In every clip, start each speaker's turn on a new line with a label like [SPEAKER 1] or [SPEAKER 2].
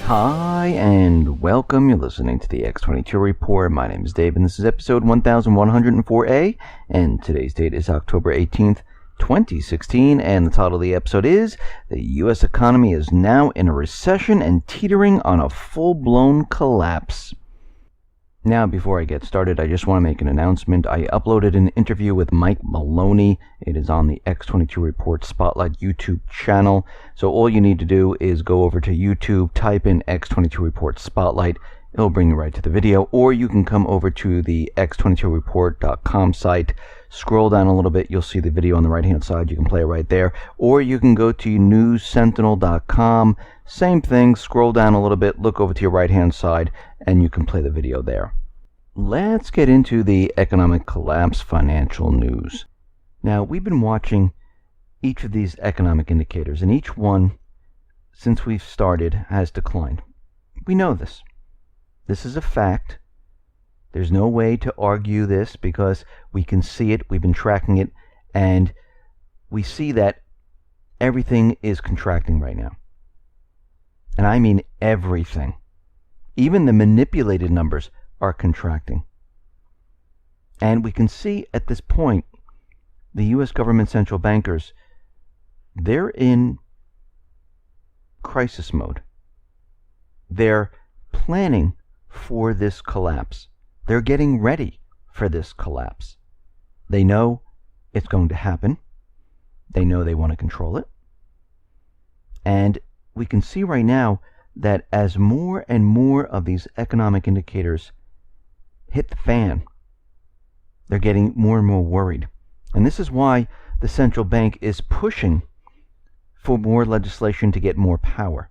[SPEAKER 1] Hi, and welcome. You're listening to the X22 Report. My name is Dave, and this is episode 1104A, and today's date is October 18th, 2016, and the title of the episode is The U.S. Economy is Now in a Recession and Teetering on a Full-Blown Collapse. Now, before I get started, I just want to make an announcement. I uploaded an interview with Mike Maloney. It is on the X22 Report Spotlight YouTube channel. So all you need to do is go over to YouTube, type in X22 Report Spotlight. It'll bring you right to the video. Or you can come over to the x22report.com site. Scroll down a little bit. You'll see the video on the right-hand side. You can play it right there. Or you can go to newssentinel.com. Same thing. Scroll down a little bit. Look over to your right-hand side, and you can play the video there. Let's get into the economic collapse financial news. Now, we've been watching each of these economic indicators, and each one, since we've started, has declined. We know this. This is a fact. There's no way to argue this because we can see it, we've been tracking it, and we see that everything is contracting right now. And I mean everything. Even the manipulated numbers are contracting. And we can see at this point, the U.S. government central bankers, they're in crisis mode. They're planning for this collapse. They're getting ready for this collapse. They know it's going to happen. They know they want to control it. And we can see right now that as more and more of these economic indicators hit the fan, they're getting more and more worried. And this is why the central bank is pushing for more legislation to get more power.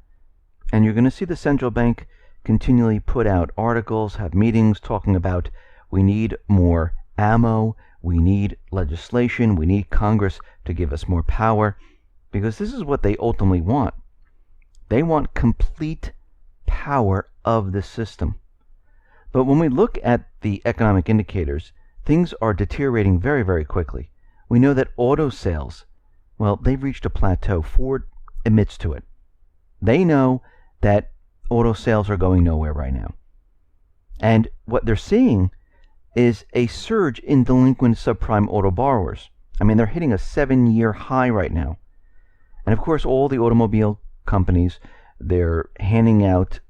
[SPEAKER 1] And you're going to see the central bank continually put out articles, have meetings talking about we need more ammo, we need legislation, we need Congress to give us more power, because this is what they ultimately want. They want complete power of the system. But when we look at the economic indicators, things are deteriorating very, very quickly. We know that auto sales, well, they've reached a plateau. Ford admits to it. They know that auto sales are going nowhere right now. And what they're seeing is a surge in delinquent subprime auto borrowers. I mean, they're hitting a 7-year high right now. And of course, all the automobile companies, they're handing out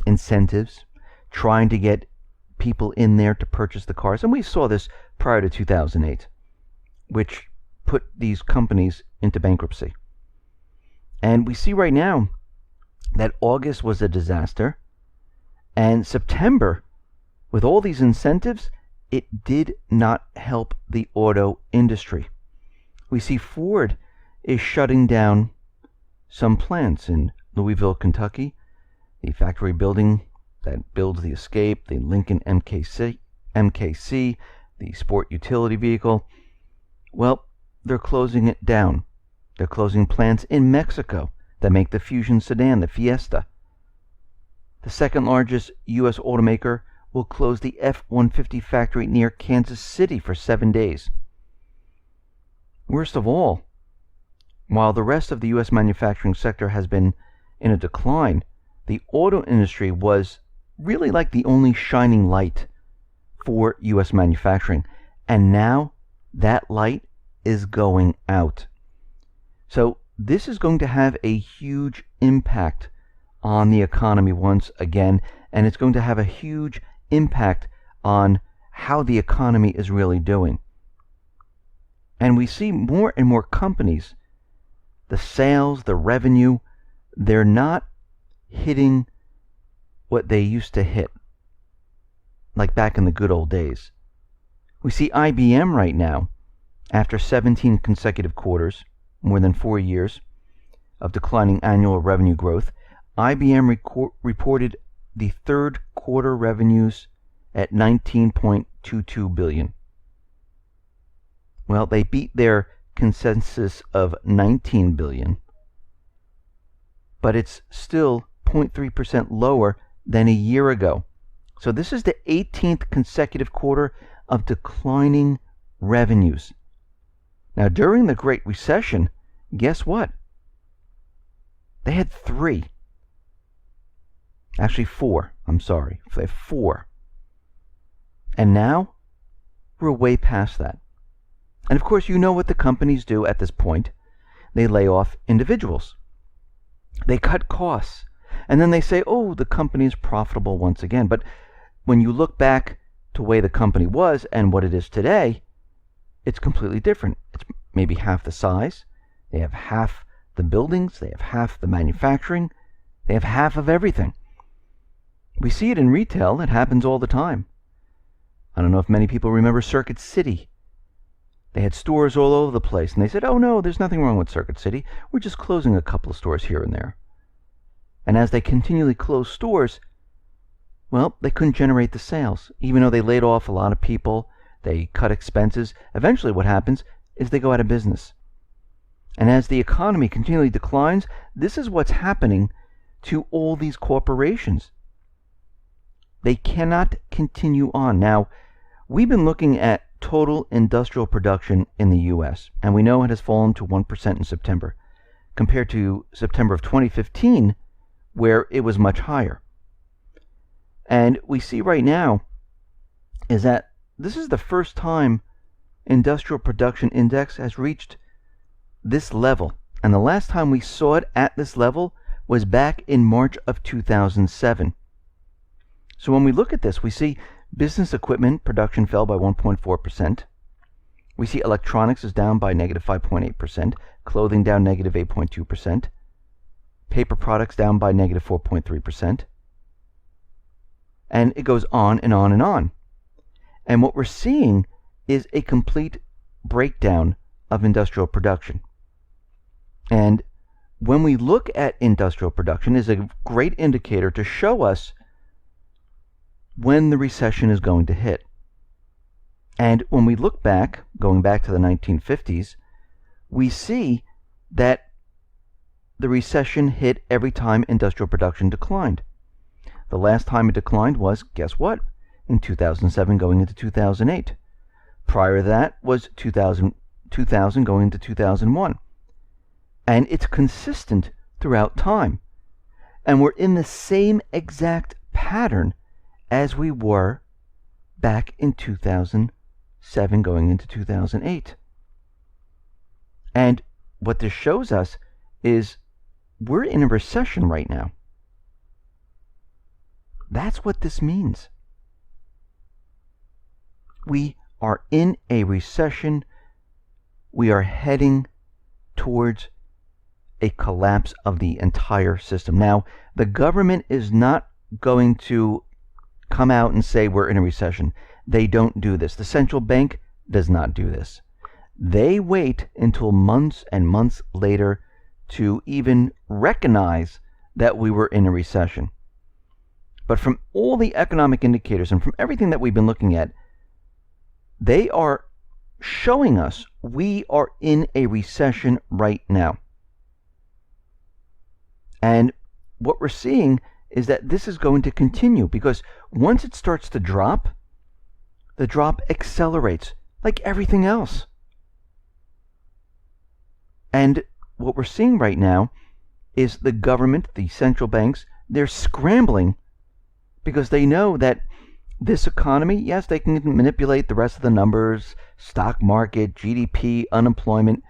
[SPEAKER 1] incentives, trying to get people in there to purchase the cars. And we saw this prior to 2008, which put these companies into bankruptcy. And we see right now that August was a disaster, and September, with all these incentives, it did not help the auto industry. We see Ford is shutting down some plants in Louisville, Kentucky, the factory building that builds the Escape, the Lincoln MKC, the sport utility vehicle. Well, they're closing it down. They're closing plants in Mexico that make the Fusion sedan, the Fiesta. The second largest U.S. automaker will close the F-150 factory near Kansas City for 7 days. Worst of all, while the rest of the U.S. manufacturing sector has been in a decline, the auto industry was really like the only shining light for U.S. manufacturing. And now that light is going out. So this is going to have a huge impact on the economy once again, and it's going to have a huge impact on how the economy is really doing. And we see more and more companies, the sales, the revenue, they're not hitting what they used to hit, like back in the good old days. We see IBM right now, after 17 consecutive quarters, more than 4 years of declining annual revenue growth, IBM reported the third quarter revenues at $19.22 billion. Well, they beat their consensus of $19 billion, but it's still 0.3% lower than a year ago. So this is the 18th consecutive quarter of declining revenues. Now, during the Great Recession, guess what? They had 3. Actually, 4. I'm sorry. They have 4. And now we're way past that. And of course, you know what the companies do at this point. They lay off individuals. They cut costs. And then they say, oh, the company is profitable once again. But when you look back to the way the company was and what it is today, it's completely different. It's maybe half the size. They have half the buildings. They have half the manufacturing. They have half of everything. We see it in retail. It happens all the time. I don't know if many people remember Circuit City. They had stores all over the place, and they said, oh no, there's nothing wrong with Circuit City. We're just closing a couple of stores here and there. And as they continually closed stores, well, they couldn't generate the sales. Even though they laid off a lot of people, they cut expenses. Eventually what happens is they go out of business. And as the economy continually declines, this is what's happening to all these corporations. They cannot continue on. Now, we've been looking at total industrial production in the U.S., and we know it has fallen to 1% in September, compared to September of 2015, where it was much higher. And we see right now is that this is the first time industrial production index has reached this level. And the last time we saw it at this level was back in March of 2007. So when we look at this, we see business equipment production fell by 1.4%. We see electronics is down by negative 5.8%, clothing down negative 8.2%, paper products down by negative 4.3%. And it goes on and on and on. And what we're seeing is a complete breakdown of industrial production. And when we look at industrial production, is a great indicator to show us when the recession is going to hit. And when we look back, going back to the 1950s, we see that the recession hit every time industrial production declined. The last time it declined was, guess what? In 2007 going into 2008. Prior to that was 2000 going into 2001. And it's consistent throughout time. And we're in the same exact pattern as we were back in 2007 going into 2008. And what this shows us is we're in a recession right now. That's what this means. We are in a recession. We are heading towards a collapse of the entire system. Now, the government is not going to come out and say we're in a recession. They don't do this. The central bank does not do this. They wait until months and months later to even recognize that we were in a recession. But from all the economic indicators and from everything that we've been looking at, they are showing us we are in a recession right now. And what we're seeing is that this is going to continue, because once it starts to drop, the drop accelerates like everything else. And what we're seeing right now is the government, the central banks, they're scrambling because they know that this economy, yes, they can manipulate the rest of the numbers, stock market, GDP, unemployment,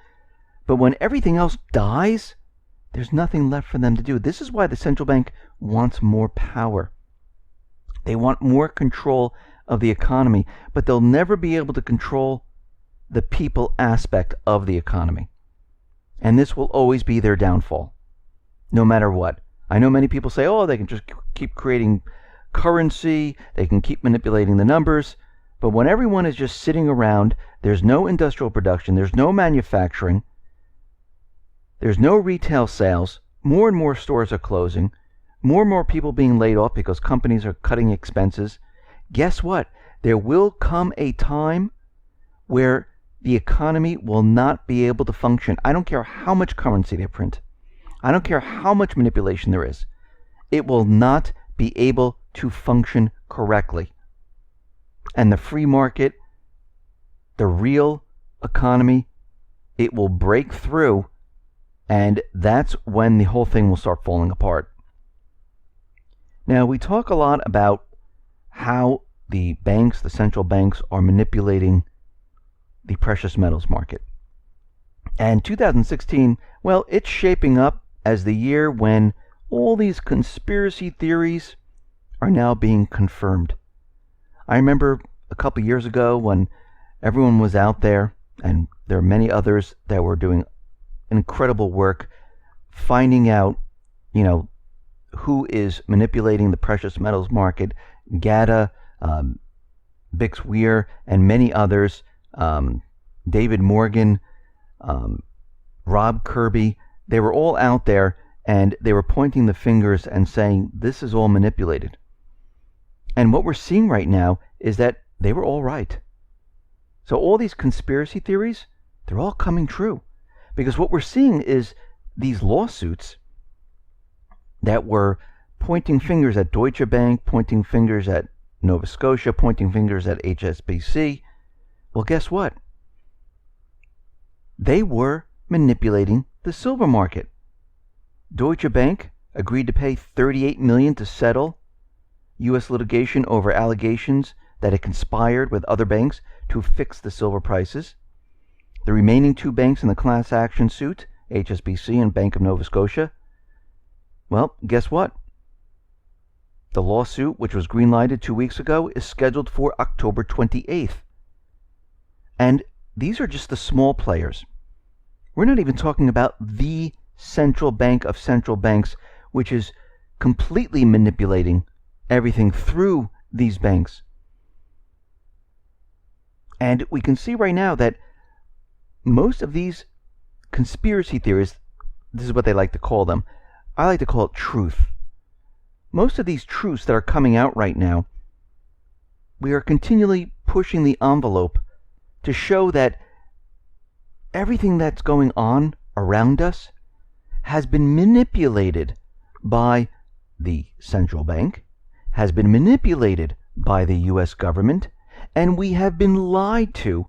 [SPEAKER 1] but when everything else dies, there's nothing left for them to do. This is why the central bank wants more power. They want more control of the economy, but they'll never be able to control the people aspect of the economy. And this will always be their downfall, no matter what. I know many people say, oh, they can just keep creating currency, they can keep manipulating the numbers, but when everyone is just sitting around, there's no industrial production, there's no manufacturing, there's no retail sales, more and more stores are closing, more and more people being laid off because companies are cutting expenses. Guess what? There will come a time where the economy will not be able to function. I don't care how much currency they print. I don't care how much manipulation there is. It will not be able to function correctly. And the free market, the real economy, it will break through, and that's when the whole thing will start falling apart. Now, we talk a lot about how the banks, the central banks, are manipulating the precious metals market. And 2016, well, it's shaping up as the year when all these conspiracy theories are now being confirmed. I remember a couple years ago when everyone was out there, and there are many others that were doing incredible work finding out, who is manipulating the precious metals market. GATA, Bix Weir, and many others, David Morgan, Rob Kirby, they were all out there and they were pointing the fingers and saying, this is all manipulated. And what we're seeing right now is that they were all right. So all these conspiracy theories, they're all coming true. Because what we're seeing is these lawsuits that were pointing fingers at Deutsche Bank, pointing fingers at Nova Scotia, pointing fingers at HSBC. Well, guess what? They were manipulating the silver market. Deutsche Bank agreed to pay $38 million to settle U.S. litigation over allegations that it conspired with other banks to fix the silver prices. The remaining two banks in the class action suit, HSBC and Bank of Nova Scotia, well, guess what? The lawsuit, which was green-lighted 2 weeks ago, is scheduled for October 28th. And these are just the small players. We're not even talking about the central bank of central banks, which is completely manipulating everything through these banks. And we can see right now that most of these conspiracy theories, this is what they like to call them, I like to call it truth. Most of these truths that are coming out right now, we are continually pushing the envelope to show that everything that's going on around us has been manipulated by the central bank, has been manipulated by the U.S. government, and we have been lied to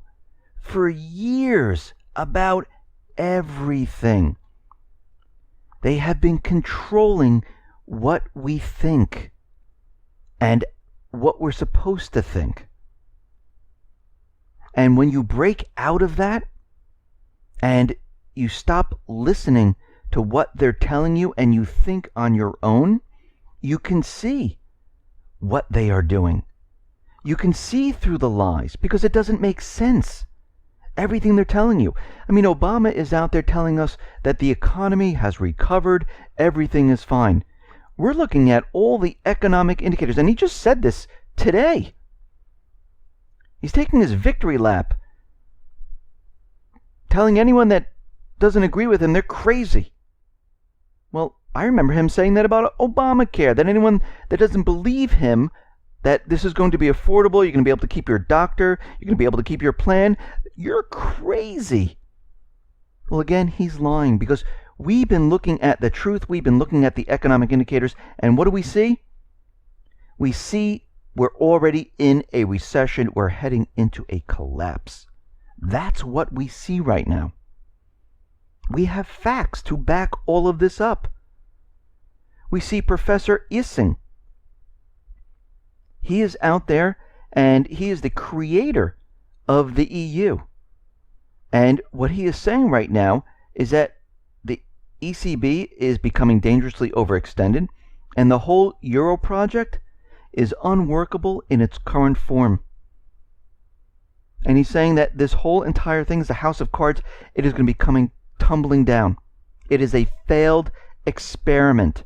[SPEAKER 1] for years about everything. They have been controlling what we think and what we're supposed to think. And when you break out of that and you stop listening to what they're telling you and you think on your own, you can see what they are doing. You can see through the lies because it doesn't make sense. Everything they're telling you. I mean, Obama is out there telling us that the economy has recovered, everything is fine. We're looking at all the economic indicators, and he just said this today. He's taking his victory lap, telling anyone that doesn't agree with him they're crazy. Well, I remember him saying that about Obamacare, that anyone that doesn't believe him, that this is going to be affordable, you're going to be able to keep your doctor, you're going to be able to keep your plan, you're crazy. Well, again, he's lying because we've been looking at the truth, we've been looking at the economic indicators, and what do we see? We see we're already in a recession, we're heading into a collapse. That's what we see right now. We have facts to back all of this up. We see Professor Ising. He is out there, and he is the creator of the EU. And what he is saying right now is that the ECB is becoming dangerously overextended, and the whole Euro project is unworkable in its current form. And he's saying that this whole entire thing is a house of cards. It is going to be coming tumbling down. It is a failed experiment.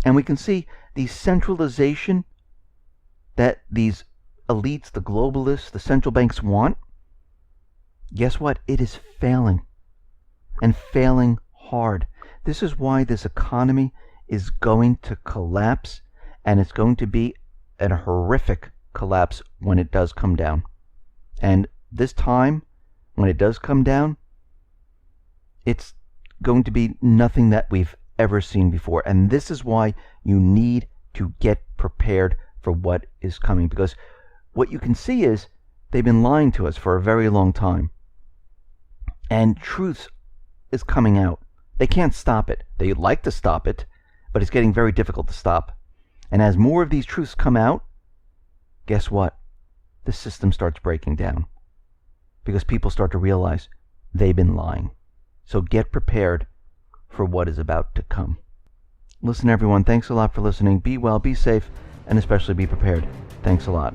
[SPEAKER 1] And we can see the centralization that these elites, the globalists, the central banks want. Guess what? It is failing. And failing hard. This is why this economy is going to collapse, and it's going to be a horrific collapse when it does come down. And this time, when it does come down, it's going to be nothing that we've ever seen before. And this is why you need to get prepared for what is coming. Because what you can see is they've been lying to us for a very long time. And truth is coming out. They can't stop it. They'd like to stop it, but it's getting very difficult to stop. And as more of these truths come out, guess what? The system starts breaking down because people start to realize they've been lying. So get prepared for what is about to come. Listen, everyone, thanks a lot for listening. Be well, be safe, and especially be prepared. Thanks a lot.